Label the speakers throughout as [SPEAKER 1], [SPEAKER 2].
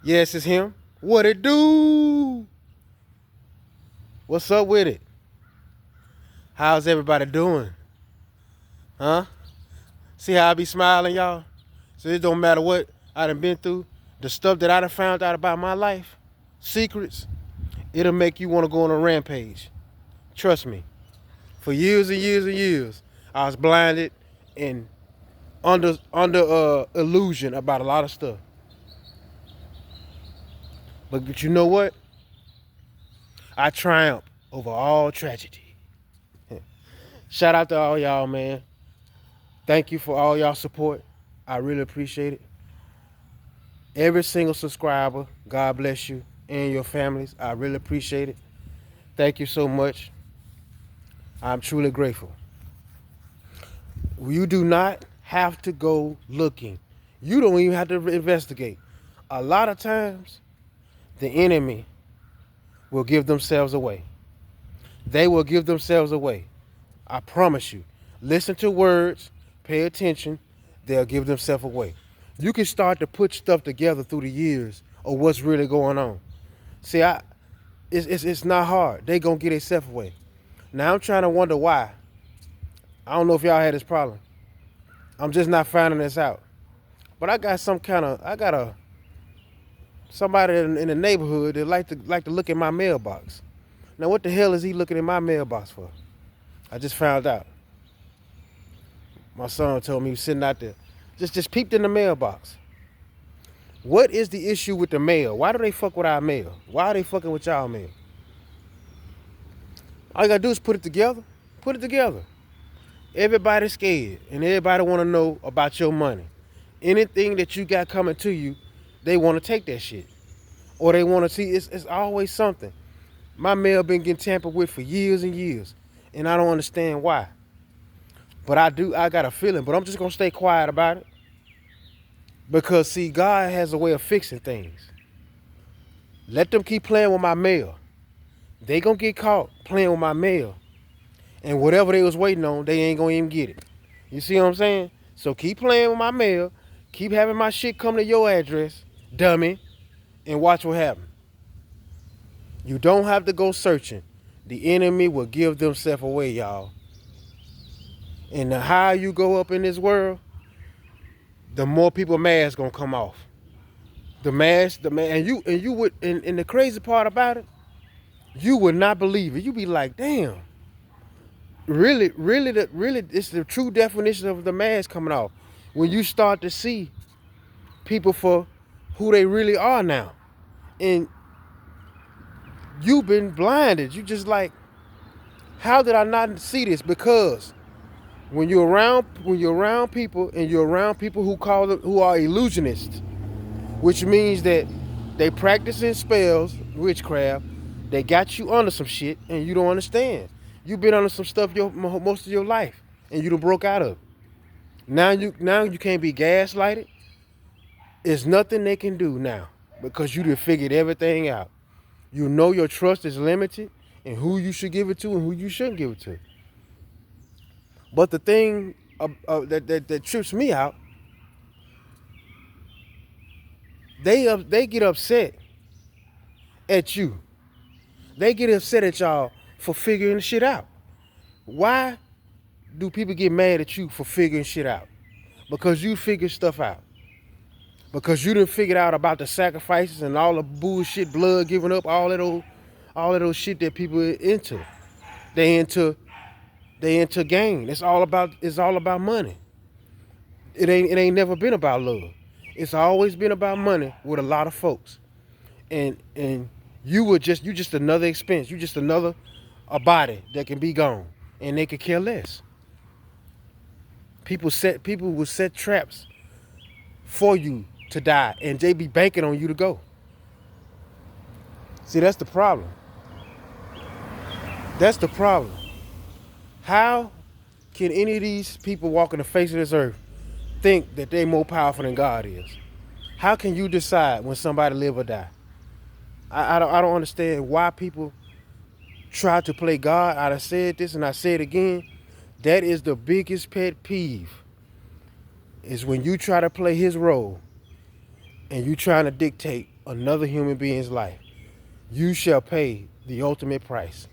[SPEAKER 1] Yes, it's him. What it do? What's up with it? How's everybody doing? Huh? See how I be smiling, y'all? So it don't matter what I done been through, the stuff that I done found out about my life, secrets, it'll make you want to go on a rampage. Trust me. For years and years and years, I was blinded and under illusion about a lot of stuff. But you know what? I triumph over all tragedy. Shout out to all y'all, man. Thank you for all y'all support. I really appreciate it. Every single subscriber, God bless you and your families. I really appreciate it. Thank you so much. I'm truly grateful. You do not have to go looking. You don't even have to investigate. A lot of times, the enemy will give themselves away. They will give themselves away. I promise you. Listen to words, pay attention, they'll give themselves away. You can start to put stuff together through the years of what's really going on. See, it's not hard. They gonna get themselves away. Now I'm trying to wonder why. I don't know if y'all had this problem. I'm just not finding this out. But I got somebody in the neighborhood that like to look at my mailbox. Now what the hell is he looking at my mailbox for? I just found out. My son told me he was sitting out there. Just peeped in the mailbox. What is the issue with the mail? Why do they fuck with our mail? Why are they fucking with y'all mail? All you gotta do is put it together. Put it together. Everybody's scared and everybody wanna know about your money. Anything that you got coming to you, they wanna take that shit. Or they wanna see, it's always something. My mail been getting tampered with for years and years. And I don't understand why. But I got a feeling, but I'm just gonna stay quiet about it. Because see, God has a way of fixing things. Let them keep playing with my mail. They gonna get caught playing with my mail. And whatever they was waiting on, they ain't gonna even get it. You see what I'm saying? So keep playing with my mail. Keep having my shit come to your address, dummy, and watch what happens. You don't have to go searching. The enemy will give themselves away, y'all. And the higher you go up in this world, the more people masks gonna come off. The mask, and you would, and the crazy part about it, you would not believe it. You be like, damn, really, it's the true definition of the mask coming off. When you start to see people for who they really are now. And you've been blinded. You just like, how did I not see this? Because when you're around people and you're around people who are illusionists, which means that they practicing spells, witchcraft, they got you under some shit and you don't understand. You've been under some stuff most of your life and you done broke out of it. Now you can't be gaslighted. There's nothing they can do now because you done figured everything out. You know your trust is limited and who you should give it to and who you shouldn't give it to. But the thing that trips me out, they get upset at you. They get upset at y'all for figuring the shit out. Why do people get mad at you for figuring shit out? Because you figured stuff out. Because you done figured out about the sacrifices and all the bullshit, blood giving up, all of those shit that people are into. They into gain. It's all about money. It ain't never been about love. It's always been about money with a lot of folks. And you just another expense. You just a body that can be gone. And they could care less. People will set traps for you to die and they be banking on you to go. See, that's the problem. That's the problem. How can any of these people walking the face of this earth think that they're more powerful than God is? How can you decide when somebody live or die? I don't understand why people try to play God. I said this and I say it again. That is the biggest pet peeve. Is when you try to play his role and you trying to dictate another human being's life, you shall pay the ultimate price.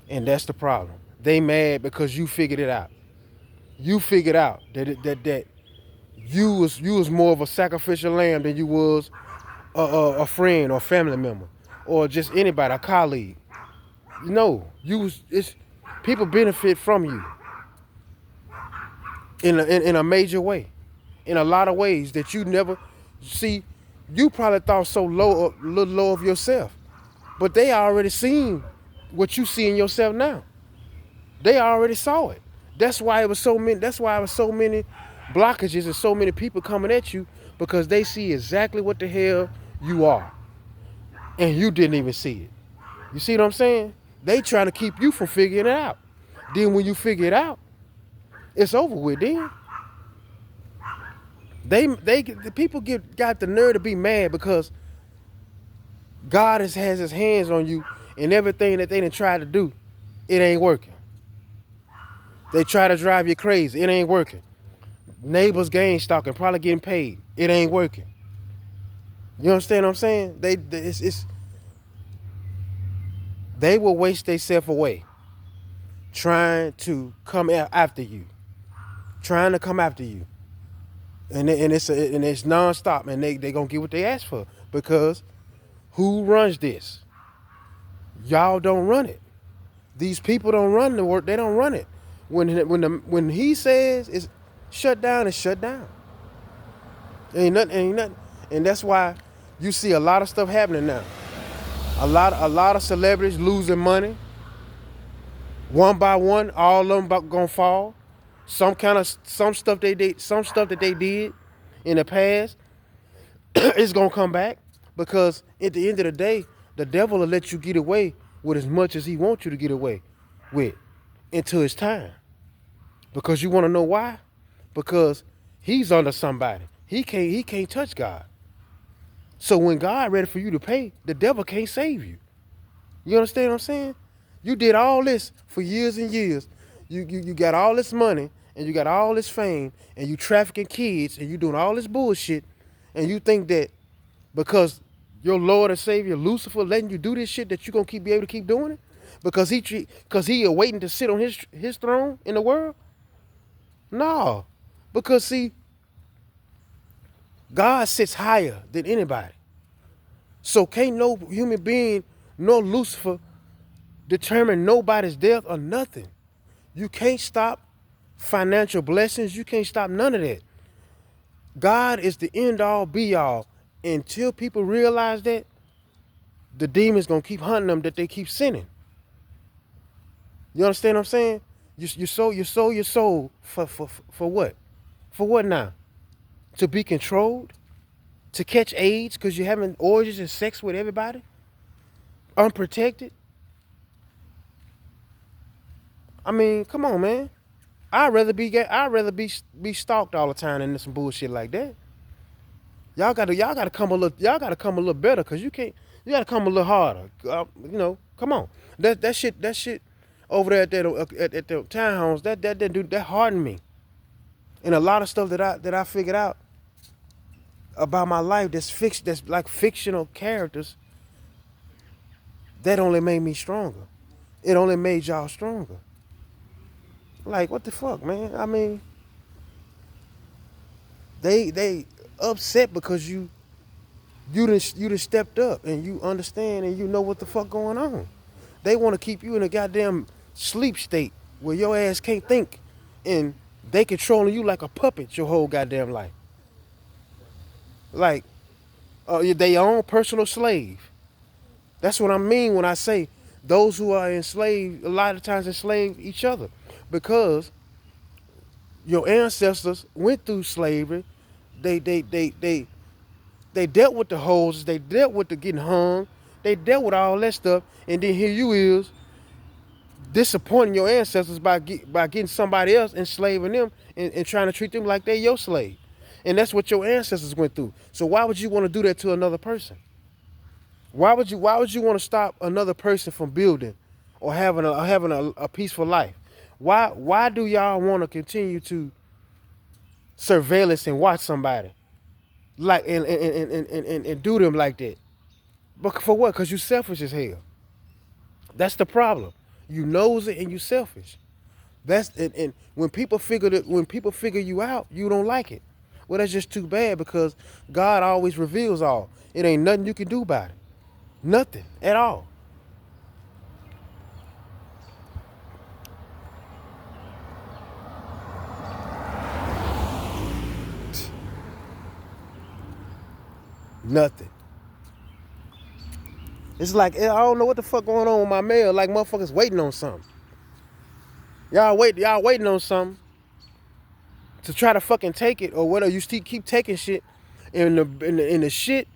[SPEAKER 1] And that's the problem. They mad because you figured it out. You figured out that you was more of a sacrificial lamb than you was a friend or family member or just anybody, a colleague. No, it's people benefit from you in a major way, in a lot of ways that you never see. You probably thought so low, a little low of yourself, but they already seen what you see in yourself now. They already saw it. That's why it was so many. That's why it was so many blockages and so many people coming at you, because they see exactly what the hell you are, and you didn't even see it. You see what I'm saying? They trying to keep you from figuring it out. Then when you figure it out, it's over with. Then the people got the nerve to be mad because God has his hands on you, and everything that they done tried to do, it ain't working. They try to drive you crazy, it ain't working. Neighbors gang stalking, probably getting paid, it ain't working. You understand what I'm saying? They will waste themselves away trying to come after you, trying to come after you, and it's nonstop, and they gonna get what they ask for, because who runs this? Y'all don't run it. These people don't run the work. They don't run it. When he says it's shut down, it's shut down. Ain't nothing, and that's why you see a lot of stuff happening now. A lot of celebrities losing money. One by one, all of them gonna fall. Some stuff that they did in the past is gonna come back, because at the end of the day, the devil will let you get away with as much as he wants you to get away with until it's time. Because you want to know why? Because he's under somebody. He can't touch God. So when God ready for you to pay, the devil can't save you. You understand what I'm saying? You did all this for years and years. You got all this money, and you got all this fame, and you trafficking kids, and you doing all this bullshit, and you think that because your Lord and Savior Lucifer letting you do this shit that you gonna be able to keep doing it? Because he waiting to sit on his throne in the world? No. Because see, God sits higher than anybody. So can't no human being, no Lucifer, determine nobody's death or nothing. You can't stop financial blessings. You can't stop none of that. God is the end all be all. Until people realize that, the demons gonna keep hunting them that they keep sinning. You understand what I'm saying? You sold your soul for what? For what now? To be controlled? To catch AIDS because you're having orgies and sex with everybody? Unprotected? I mean, come on, man. I'd rather be stalked all the time than some bullshit like that. Y'all gotta come a little better, because you gotta come a little harder. Come on. That shit over there at the townhomes, that hardened me. And a lot of stuff that I figured out about my life that's like fictional characters, that only made me stronger. It only made y'all stronger. Like, what the fuck, man? I mean, they upset because you done stepped up and you understand and you know what the fuck going on. They want to keep you in a goddamn sleep state where your ass can't think, and they controlling you like a puppet your whole goddamn life. Like, they own personal slave. That's what I mean when I say those who are enslaved, a lot of times enslave each other, because your ancestors went through slavery. They dealt with the hoes, they dealt with the getting hung, they dealt with all that stuff, and then here you is disappointing your ancestors by getting somebody else, enslaving them, and trying to treat them like they're your slave. And that's what your ancestors went through. So why would you want to do that to another person? Why would you want to stop another person from building or having a peaceful life? Why do y'all want to continue to surveillance and watch somebody like and do them like that. But for what? Because you selfish as hell. That's the problem. You knows it and you selfish. That's and when people figure you out, you don't like it. Well, that's just too bad because God always reveals all. It ain't nothing you can do about it. Nothing at all. Nothing. It's like I don't know what the fuck going on with my mail. Like motherfuckers waiting on something. Y'all waiting on something to try to fucking take it or whatever. You still keep taking shit, and the shit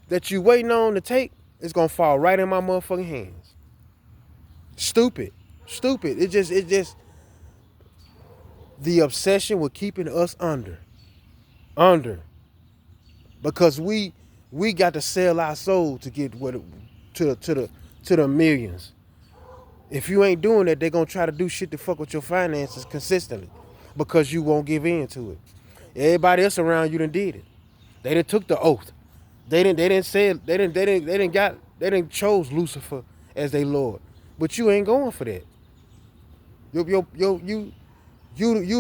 [SPEAKER 1] that you waiting on to take is gonna fall right in my motherfucking hands. Stupid, stupid. It just the obsession with keeping us under, because we got to sell our soul to get what to the millions. If you ain't doing that, they're gonna try to do shit to fuck with your finances consistently, because you won't give in to it. Everybody else around you done did it. They done took the oath. They didn't say it. They didn't chose Lucifer as their Lord. But you ain't going for that. You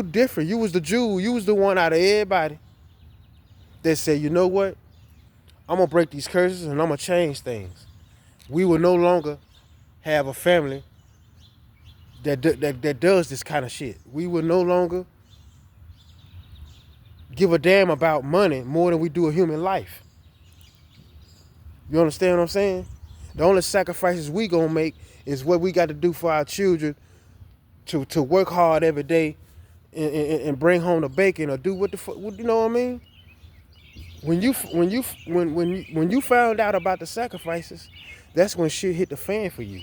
[SPEAKER 1] different. You was the Jew. You was the one out of everybody that said, you know what? I'm gonna break these curses and I'm gonna change things. We will no longer have a family that does this kind of shit. We will no longer give a damn about money more than we do a human life. You understand what I'm saying? The only sacrifices we gonna make is what we got to do for our children to work hard every day and bring home the bacon or do what the fuck, you know what I mean? When you found out about the sacrifices, that's when shit hit the fan for you.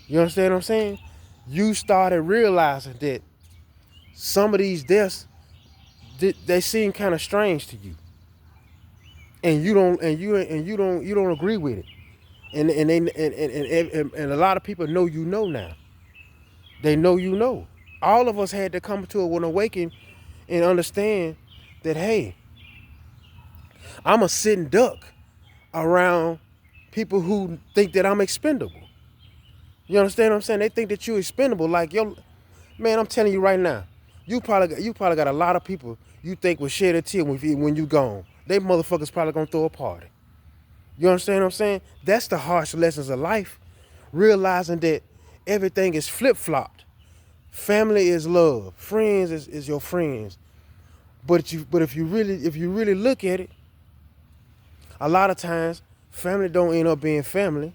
[SPEAKER 1] You understand what I'm saying? You started realizing that some of these deaths, they seem kind of strange to you, and you don't agree with it, and a lot of people know you know now. They know you know. All of us had to come to an awakening and understand that, hey, I'm a sitting duck around people who think that I'm expendable. You understand what I'm saying? They think that you're expendable. Like, yo, man, I'm telling you right now, you probably got a lot of people you think will shed a tear when you gone. They motherfuckers probably gonna throw a party. You understand what I'm saying? That's the harsh lessons of life. Realizing that everything is flip-flopped. Family is love. Friends is your friends. But if you really look at it, a lot of times family don't end up being family.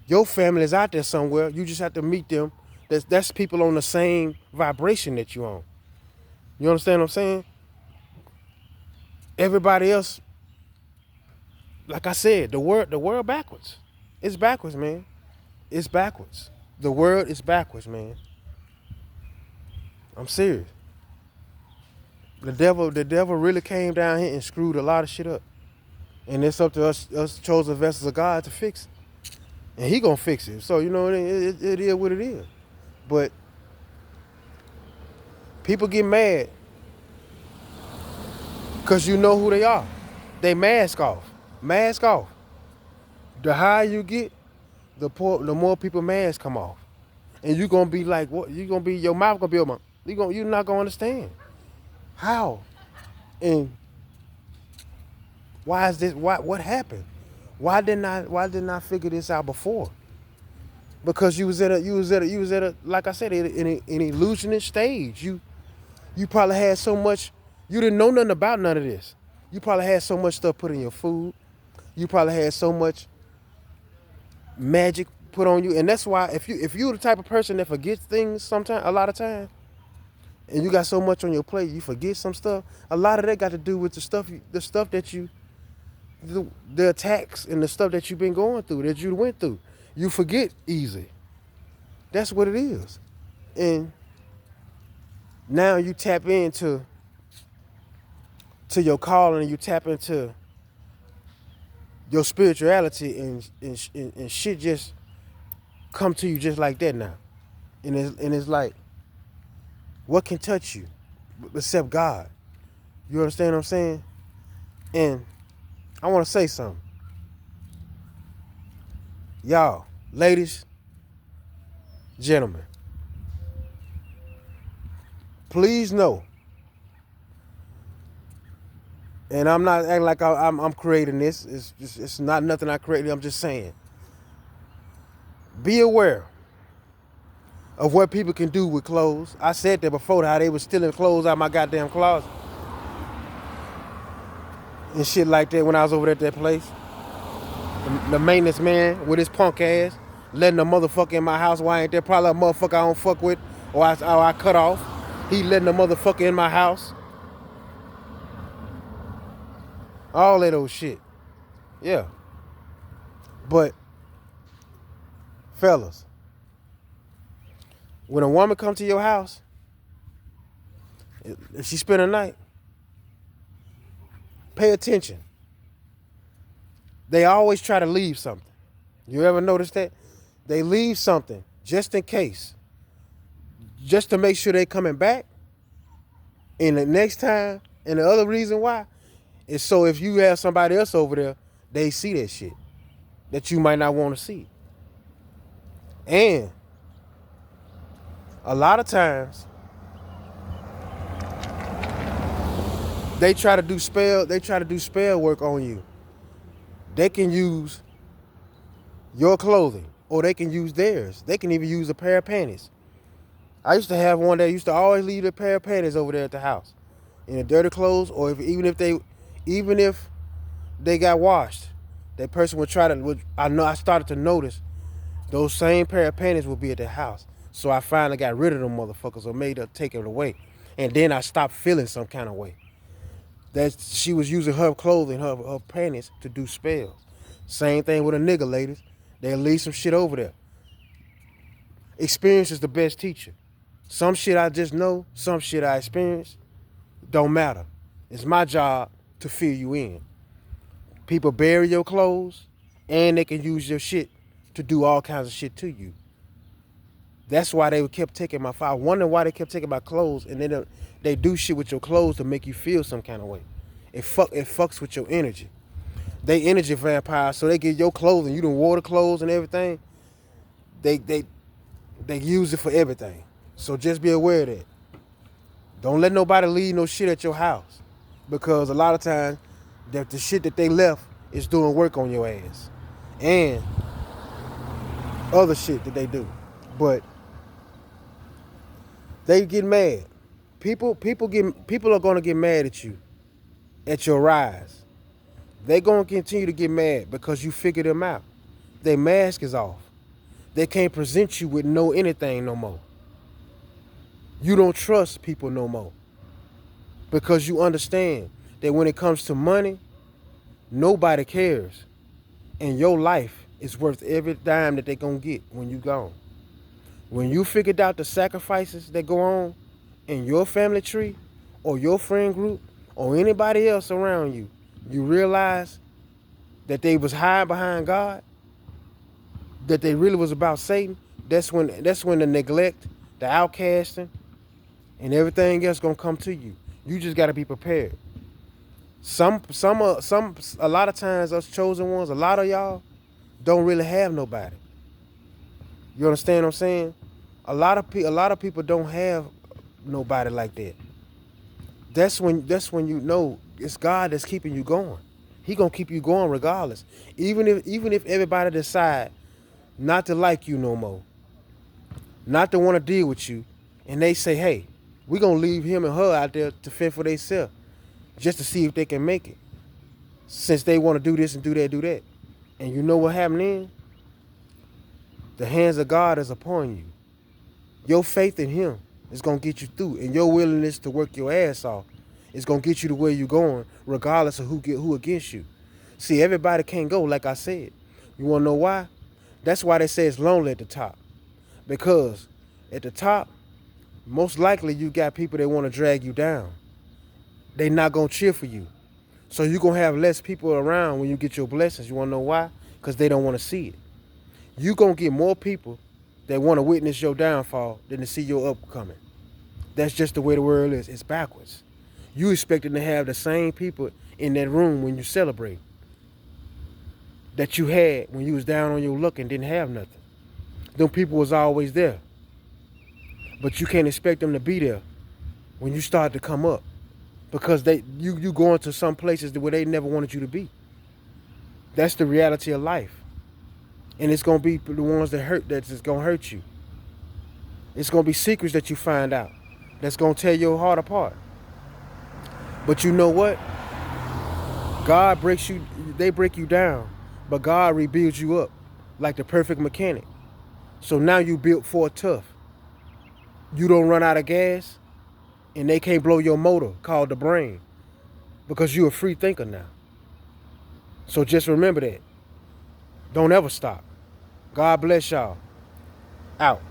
[SPEAKER 1] Your family is out there somewhere. You just have to meet them. That's people on the same vibration that you on. You understand what I'm saying? Everybody else, like I said, the world backwards. It's backwards, man. It's backwards. The world is backwards, man. I'm serious. The devil really came down here and screwed a lot of shit up. And it's up to us chosen vessels of God to fix it. And he gonna fix it. So, you know, it is what it is. But people get mad because you know who they are. They mask off. Mask off. The higher you get, the more people mask come off. And you gonna be like, what? You gonna be, your mouth gonna be open. You're not gonna understand. How? And why is this? What happened? Why didn't I figure this out before? Because you was at a like I said, in an illusionist stage. You probably had so much, you didn't know nothing about none of this. You probably had so much stuff put in your food. You probably had so much magic put on you. And that's why if you're the type of person that forgets things sometimes, a lot of times, and you got so much on your plate, you forget some stuff. A lot of that got to do with the stuff that the attacks and the stuff that you've been going through, that you went through. You forget easy. That's what it is. And now you tap into your calling, and you tap into your spirituality, and shit just come to you just like that now. And it's like, what can touch you except God? You understand what I'm saying? And I want to say something. Y'all, ladies, gentlemen, please know, and I'm not acting like I'm creating this. It's not nothing I created. I'm just saying. Be aware of what people can do with clothes. I said that before, how they was stealing clothes out of my goddamn closet and shit like that when I was over at that place. The maintenance man with his punk ass letting a motherfucker in my house. Why ain't there probably a motherfucker I don't fuck with or I cut off? He letting a motherfucker in my house. All that old shit. Yeah. But, fellas, when a woman come to your house, if she spend a night, pay attention. They always try to leave something. You ever notice that? They leave something just in case. Just to make sure they coming back. And the next time, and the other reason why, is so if you have somebody else over there, they see that shit that you might not want to see. And a lot of times, they try to do spell work on you. They can use your clothing or they can use theirs. They can even use a pair of panties. I used to have one that used to always leave a pair of panties over there at the house in the dirty clothes, or even if they got washed, that person would try to. I started to notice those same pair of panties would be at the house. So I finally got rid of them motherfuckers or made her take it away, and then I stopped feeling some kind of way that she was using her clothing, her panties to do spells. Same thing with a nigga, ladies. They'll leave some shit over there. Experience is the best teacher. Some shit I just know, some shit I experienced, don't matter. It's my job to fill you in. People bury your clothes and they can use your shit to do all kinds of shit to you. That's why they kept taking my file. I wonder why they kept taking my clothes, and then they do shit with your clothes to make you feel some kind of way. It fucks with your energy. They energy vampires, so they get your clothing. You done wore the clothes and everything. They use it for everything. So just be aware of that. Don't let nobody leave no shit at your house, because a lot of times the shit that they left is doing work on your ass and other shit that they do. But they get mad. People are gonna get mad at you at your rise. They gonna continue to get mad because you figure them out. Their mask is off. They can't present you with no anything no more. You don't trust people no more because you understand that when it comes to money, nobody cares, and your life is worth every dime that they gonna get when you gone. When you figured out the sacrifices that go on in your family tree or your friend group or anybody else around you, you realize that they was hiding behind God, that they really was about Satan. That's when the neglect, the outcasting, and everything else gonna come to you. You just gotta be prepared. A lot of times us chosen ones, a lot of y'all don't really have nobody. You understand what I'm saying? A lot of people don't have nobody like that. That's when you know it's God that's keeping you going. He gonna keep you going regardless. Even if everybody decide not to like you no more, not to want to deal with you, and they say, hey, we gonna leave him and her out there to fend for themselves just to see if they can make it. Since they want to do this and do that. And you know what happened then? The hands of God is upon you. Your faith in him is going to get you through. And your willingness to work your ass off is going to get you to where you're going, regardless of who against you. See, everybody can't go, like I said. You want to know why? That's why they say it's lonely at the top. Because at the top, most likely you got people that want to drag you down. They not going to cheer for you. So you're going to have less people around when you get your blessings. You want to know why? Because they don't want to see it. You're going to get more people that want to witness your downfall than to see your upcoming. That's just the way the world is. It's backwards. You expecting to have the same people in that room when you celebrate that you had when you was down on your luck and didn't have nothing. Them people was always there. But you can't expect them to be there when you start to come up. Because you going to some places where they never wanted you to be. That's the reality of life. And it's gonna be the ones that hurt that's gonna hurt you. It's gonna be secrets that you find out that's gonna tear your heart apart. But you know what? God breaks you, they break you down, but God rebuilds you up like the perfect mechanic. So now you built for it tough. You don't run out of gas, and they can't blow your motor called the brain because you're a free thinker now. So just remember that. Don't ever stop. God bless y'all. Out.